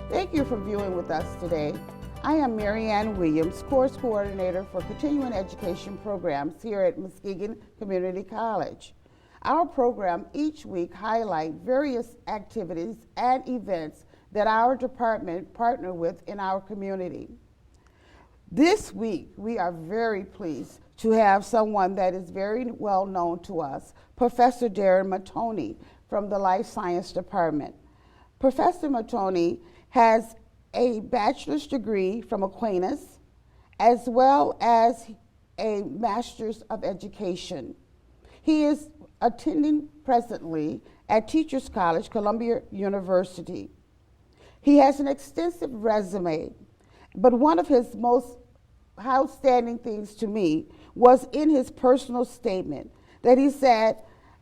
Thank you for viewing with us today. I am Mary Ann Williams, Course Coordinator for Continuing Education Programs here at Muskegon Community College. Our program each week highlight various activities and events that our department partner with in our community. This week, we are very pleased to have someone that is very well known to us, Professor Darren Matoney from the Life Science Department. Professor Matoney has a bachelor's degree from Aquinas, as well as a master's of education. He is attending presently at Teachers College, Columbia University. He has an extensive resume, but one of his most outstanding things to me was in his personal statement that he said,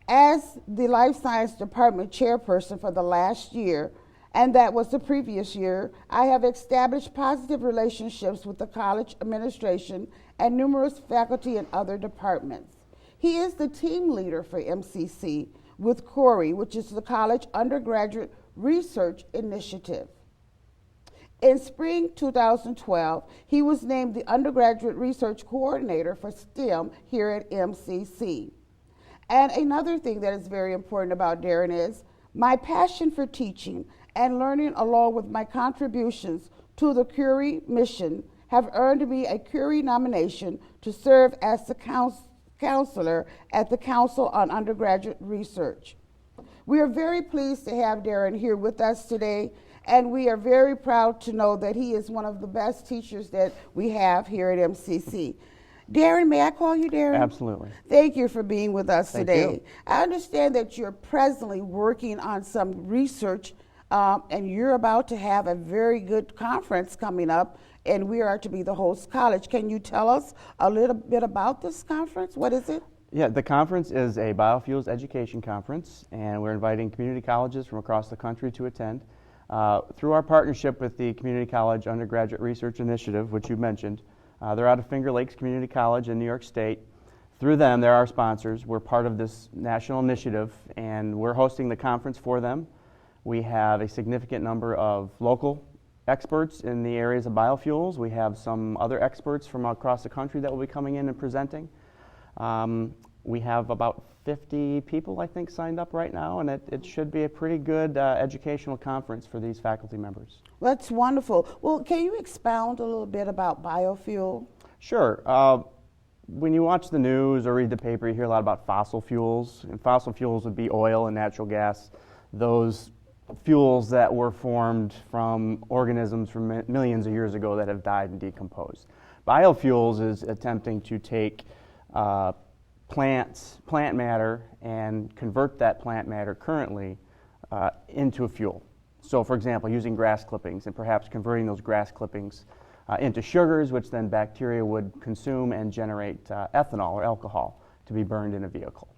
as the Life Science Department chairperson for the last year, and that was the previous year, I have established positive relationships with the college administration and numerous faculty and other departments. He is the team leader for MCC with CCURI, which is the College Undergraduate Research Initiative. In spring 2012, he was named the Undergraduate Research Coordinator for STEM here at MCC. And another thing that is very important about Darren is my passion for teaching and learning, along with my contributions to the CCURI mission, have earned me a CCURI nomination to serve as the counselor at the Council on Undergraduate Research. We are very pleased to have Darren here with us today, and we are very proud to know that he is one of the best teachers that we have here at MCC. Darren, may I call you Darren? Absolutely. Thank you for being with us today. You. I understand that you're presently working on some research, and you're about to have a very good conference coming up, and we are to be the host college. Can you tell us a little bit about this conference? What is it? Yeah, the conference is a Biofuels education conference, and we're inviting community colleges from across the country to attend. Through our partnership with the Community College Undergraduate Research Initiative, which you mentioned, they're out of Finger Lakes Community College in New York State. Through them, they're our sponsors. We're part of this national initiative, and we're hosting the conference for them. We have a significant number of local experts in the areas of biofuels. We have some other experts from across the country that will be coming in and presenting. We have about 50 people, I think, signed up right now, and it should be a pretty good educational conference for these faculty members. That's wonderful. Well, can you expound a little bit about biofuel? Sure. When you watch the news or read the paper, you hear a lot about fossil fuels, and fossil fuels would be oil and natural gas, those fuels that were formed from organisms from millions of years ago that have died and decomposed. Biofuels is attempting to take plant matter and convert that plant matter currently into a fuel. So, for example, using grass clippings and perhaps converting those grass clippings into sugars, which then bacteria would consume and generate ethanol or alcohol to be burned in a vehicle.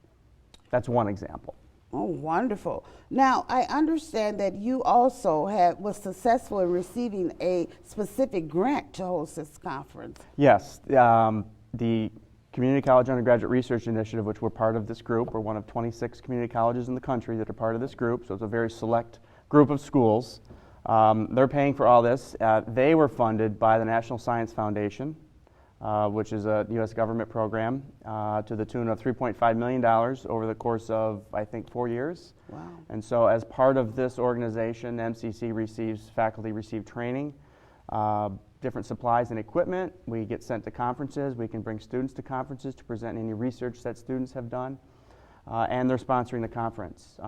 That's one example. Oh, wonderful. Now, I understand that you also was successful in receiving a specific grant to host this conference. Yes. The Community College Undergraduate Research Initiative, which we're part of this group, we're one of 26 community colleges in the country that are part of this group, so it's a very select group of schools. They're paying for all this. They were funded by the National Science Foundation, which is a U.S. government program, to the tune of $3.5 million over the course of, I think, 4 years. Wow. And so as part of this organization, faculty receive training, different supplies and equipment. We get sent to conferences. We can bring students to conferences to present any research that students have done, and they're sponsoring the conference.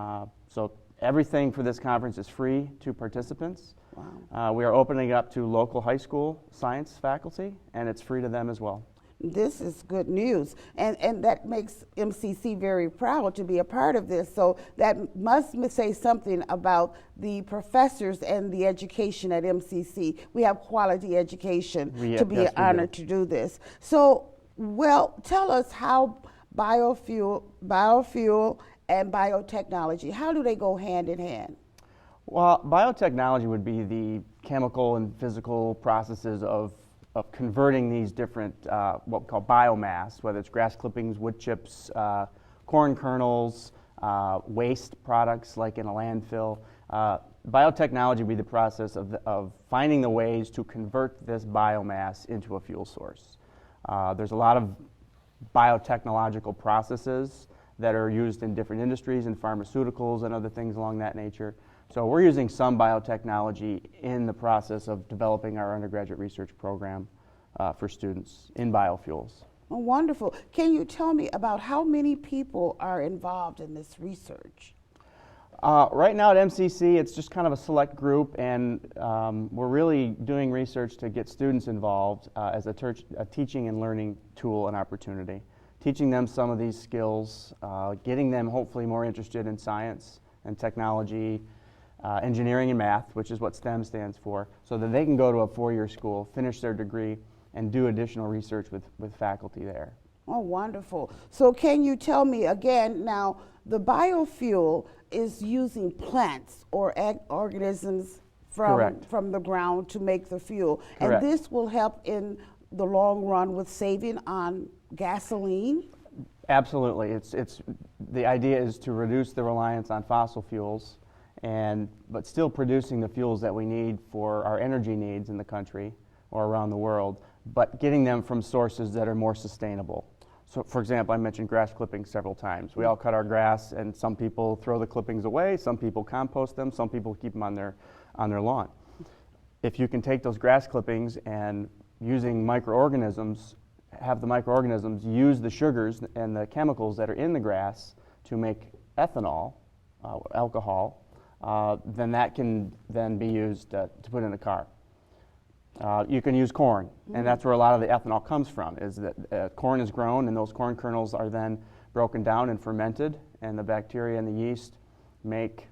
So everything for this conference is free to participants. Wow. We are opening up to local high school science faculty, and it's free to them as well. This is good news, and that makes MCC very proud to be a part of this. So that must say something about the professors and the education at MCC. We have quality education to be honored to do this. So, well, tell us how biofuel and biotechnology, how do they go hand in hand? Well, biotechnology would be the chemical and physical processes of converting these different, what we call biomass, whether it's grass clippings, wood chips, corn kernels, waste products like in a landfill. Biotechnology would be the process of finding the ways to convert this biomass into a fuel source. There's a lot of biotechnological processes that are used in different industries and pharmaceuticals and other things along that nature. So we're using some biotechnology in the process of developing our undergraduate research program for students in biofuels. Oh, wonderful. Can you tell me about how many people are involved in this research? Right now at MCC, it's just kind of a select group, and we're really doing research to get students involved as a teaching and learning tool and opportunity. Teaching them some of these skills, getting them hopefully more interested in science and technology, engineering and math, which is what STEM stands for, so that they can go to a 4-year school, finish their degree, and do additional research with faculty there. Oh, wonderful. So can you tell me again, now the biofuel is using plants or organisms from the ground to make the fuel. Correct. And this will help in the long run with saving on gasoline? Absolutely. It's the idea is to reduce the reliance on fossil fuels, but still producing the fuels that we need for our energy needs in the country or around the world, but getting them from sources that are more sustainable. So, for example, I mentioned grass clippings several times. We all cut our grass, and some people throw the clippings away, some people compost them, some people keep them on their lawn. If you can take those grass clippings and using microorganisms, have the microorganisms use the sugars and the chemicals that are in the grass to make ethanol, alcohol, then that can then be used to put in a car. You can use corn, and that's where a lot of the ethanol comes from, is that corn is grown, and those corn kernels are then broken down and fermented, and the bacteria and the yeast make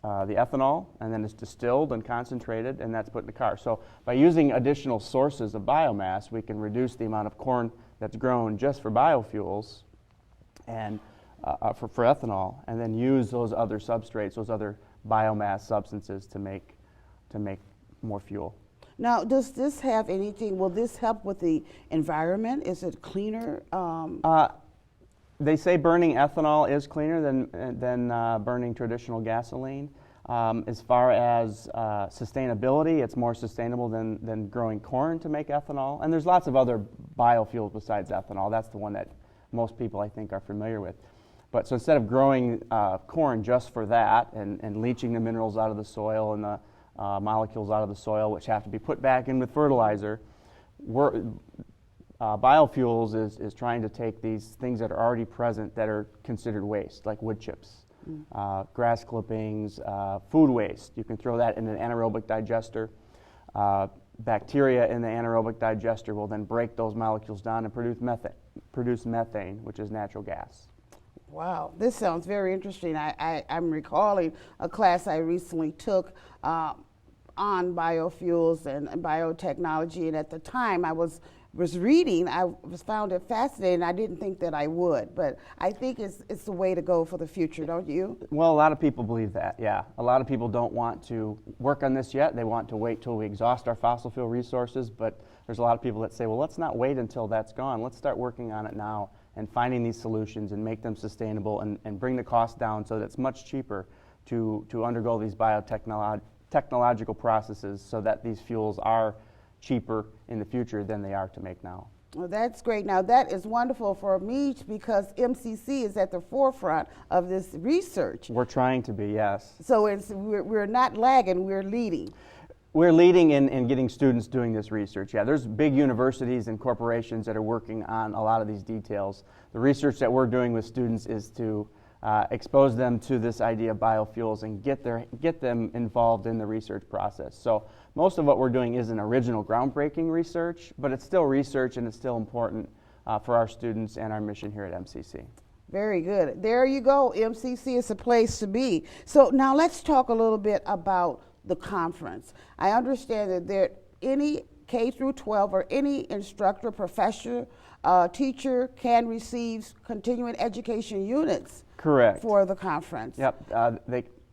the ethanol, and then it's distilled and concentrated, and that's put in the car. So by using additional sources of biomass, we can reduce the amount of corn that's grown just for biofuels and for ethanol, and then use those other substrates, those other biomass substances to make more fuel. Now, does this have anything, will this help with the environment? Is it cleaner? They say burning ethanol is cleaner than burning traditional gasoline. As far as sustainability, it's more sustainable than growing corn to make ethanol. And there's lots of other biofuels besides ethanol. That's the one that most people, I think, are familiar with. But so instead of growing corn just for that and leaching the minerals out of the soil and the molecules out of the soil, which have to be put back in with fertilizer, biofuels is trying to take these things that are already present that are considered waste, like wood chips, grass clippings, food waste. You can throw that in an anaerobic digester. Bacteria in the anaerobic digester will then break those molecules down and produce methane, which is natural gas. Wow, this sounds very interesting. I'm recalling a class I recently took on biofuels and biotechnology, and at the time I was reading, found it fascinating. I didn't think that I would, but I think it's the way to go for the future, don't you? Well, a lot of people believe that, yeah. A lot of people don't want to work on this yet. They want to wait till we exhaust our fossil fuel resources, but there's a lot of people that say, well, let's not wait until that's gone. Let's start working on it now and finding these solutions and make them sustainable and bring the cost down so that it's much cheaper to undergo these biotechnological processes so that these fuels are cheaper in the future than they are to make now. Well, that's great. Now, that is wonderful for me because MCC is at the forefront of this research. We're trying to be, yes. So we're not lagging, we're leading. We're leading in getting students doing this research. Yeah, there's big universities and corporations that are working on a lot of these details. The research that we're doing with students is to expose them to this idea of biofuels and get them involved in the research process. So most of what we're doing isn't original groundbreaking research, but it's still research and it's still important for our students and our mission here at MCC. Very good. There you go. MCC is a place to be. So now let's talk a little bit about the conference. I understand that there any K through 12 or any instructor, professor, teacher can receive continuing education units. Correct. For the conference. Yep.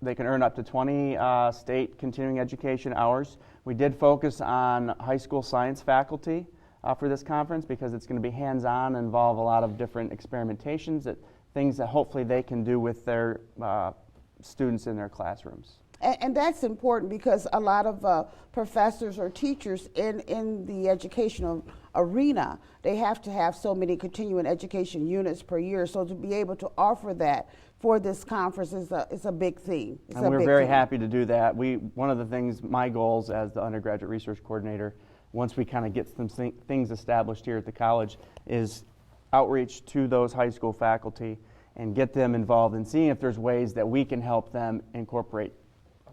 They can earn up to 20 state continuing education hours. We did focus on high school science faculty for this conference because it's going to be hands-on, involve a lot of different experimentations that things that hopefully they can do with their students in their classrooms. And that's important because a lot of professors or teachers in the educational arena, they have to have so many continuing education units per year. So to be able to offer that for this conference is a big thing. And we're very happy to do that. One of the things, my goals as the undergraduate research coordinator, once we kind of get some things established here at the college, is outreach to those high school faculty and get them involved in seeing if there's ways that we can help them incorporate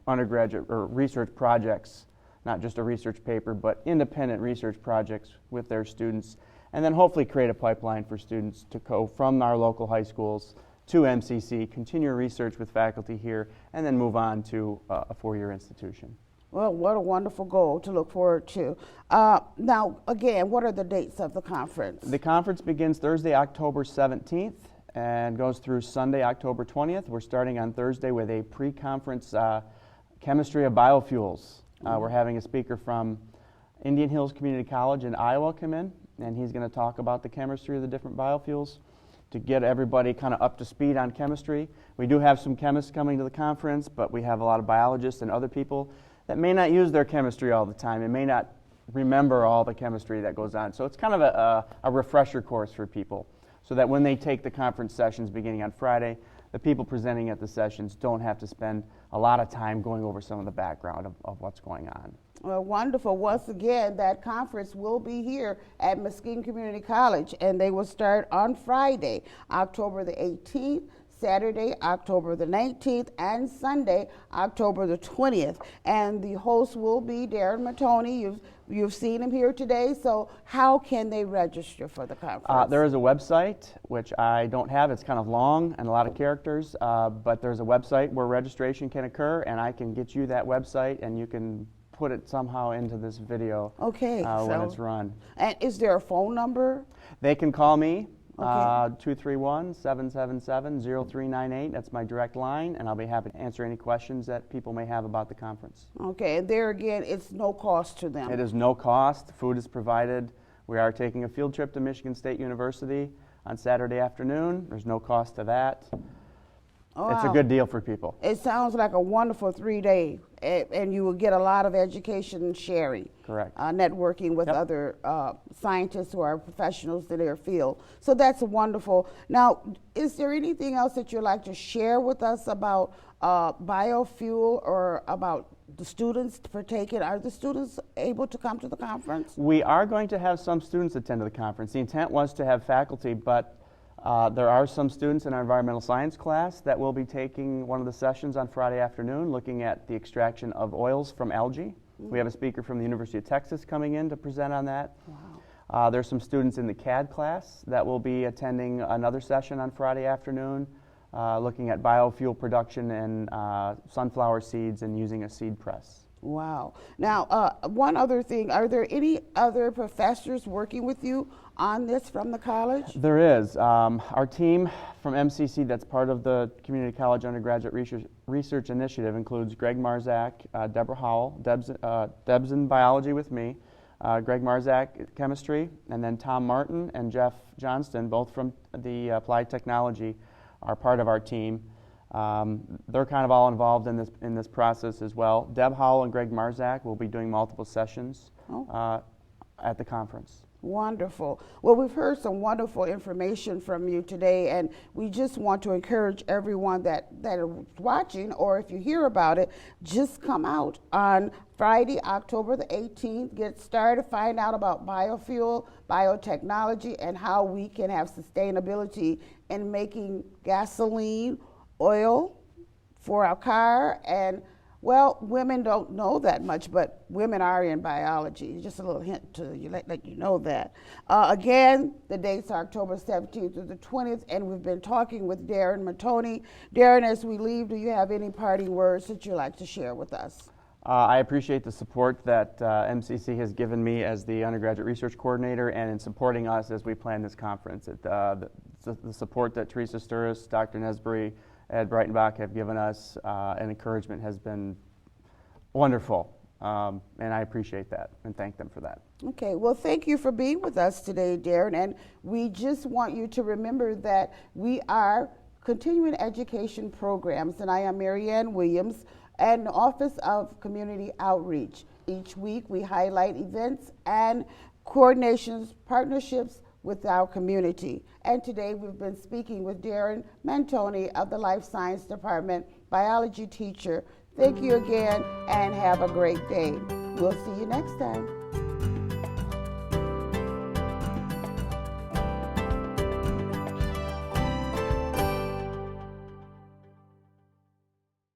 undergraduate or research projects, not just a research paper, but independent research projects with their students, and then hopefully create a pipeline for students to go from our local high schools to MCC, continue research with faculty here, and then move on to a four-year institution. Well, what a wonderful goal to look forward to. Now, again, what are the dates of the conference? The conference begins Thursday, October 17th, and goes through Sunday, October 20th. We're starting on Thursday with a pre-conference chemistry of biofuels. We're having a speaker from Indian Hills Community College in Iowa come in, and he's going to talk about the chemistry of the different biofuels to get everybody kind of up to speed on chemistry. We do have some chemists coming to the conference, but we have a lot of biologists and other people that may not use their chemistry all the time and may not remember all the chemistry that goes on. So it's kind of a refresher course for people so that when they take the conference sessions beginning on Friday, the people presenting at the sessions don't have to spend a lot of time going over some of the background of what's going on. Well, wonderful. Once again, that conference will be here at Muskegon Community College, and they will start on Friday, October the 18th, Saturday, October the 19th, and Sunday, October the 20th. And the host will be Darren Matoni. You've seen him here today, so how can they register for the conference? There is a website, which I don't have. It's kind of long and a lot of characters, but there's a website where registration can occur, and I can get you that website, and you can put it somehow into this video when it's run. And is there a phone number? They can call me. Okay. 231-777-0398. That's my direct line, and I'll be happy to answer any questions that people may have about the conference. Okay, and there again, it's no cost to them. It is no cost. Food is provided. We are taking a field trip to Michigan State University on Saturday afternoon. There's no cost to that. Oh, it's a good deal for people. It sounds like a wonderful 3-day, and you will get a lot of education sharing. Correct. Networking with other scientists who are professionals in their field. So that's wonderful. Now, is there anything else that you'd like to share with us about biofuel or about the students partaking? Are the students able to come to the conference? We are going to have some students attend to the conference. The intent was to have faculty, but there are some students in our environmental science class that will be taking one of the sessions on Friday afternoon looking at the extraction of oils from algae. We have a speaker from the University of Texas coming in to present on that. Wow. There's some students in the CAD class that will be attending another session on Friday afternoon looking at biofuel production and sunflower seeds and using a seed press. Wow. Now, one other thing, are there any other professors working with you on this from the college? There is. Our team from MCC that's part of the Community College Undergraduate Research Initiative includes Greg Marzak, Deborah Howell, Deb's in biology with me, Greg Marzak, chemistry, and then Tom Martin and Jeff Johnston, both from the Applied Technology, are part of our team. They're kind of all involved in this process as well. Deb Howell and Greg Marzak will be doing multiple sessions at the conference. Wonderful. Well, we've heard some wonderful information from you today, and we just want to encourage everyone that is watching, or if you hear about it, just come out on Friday, October the 18th. Get started, find out about biofuel, biotechnology, and how we can have sustainability in making gasoline, oil for our car. And well, women don't know that much, but women are in biology. Just a little hint to you, let you know that. Again, the dates are October 17th through the 20th, and we've been talking with Darren Matoni. Darren, as we leave, do you have any parting words that you'd like to share with us? I appreciate the support that MCC has given me as the undergraduate research coordinator and in supporting us as we plan this conference. The support that Teresa Sturris, Dr. Nesbury, Ed Breitenbach have given us and encouragement has been wonderful. And I appreciate that and thank them for that. Okay, well, thank you for being with us today, Darren. And we just want you to remember that we are continuing education programs, and I am Marianne Williams, and the Office of Community Outreach. Each week we highlight events and coordinations, partnerships with our community. And today we've been speaking with Darren Mantoni of the Life Science Department, biology teacher. Thank you again and have a great day. We'll see you next time.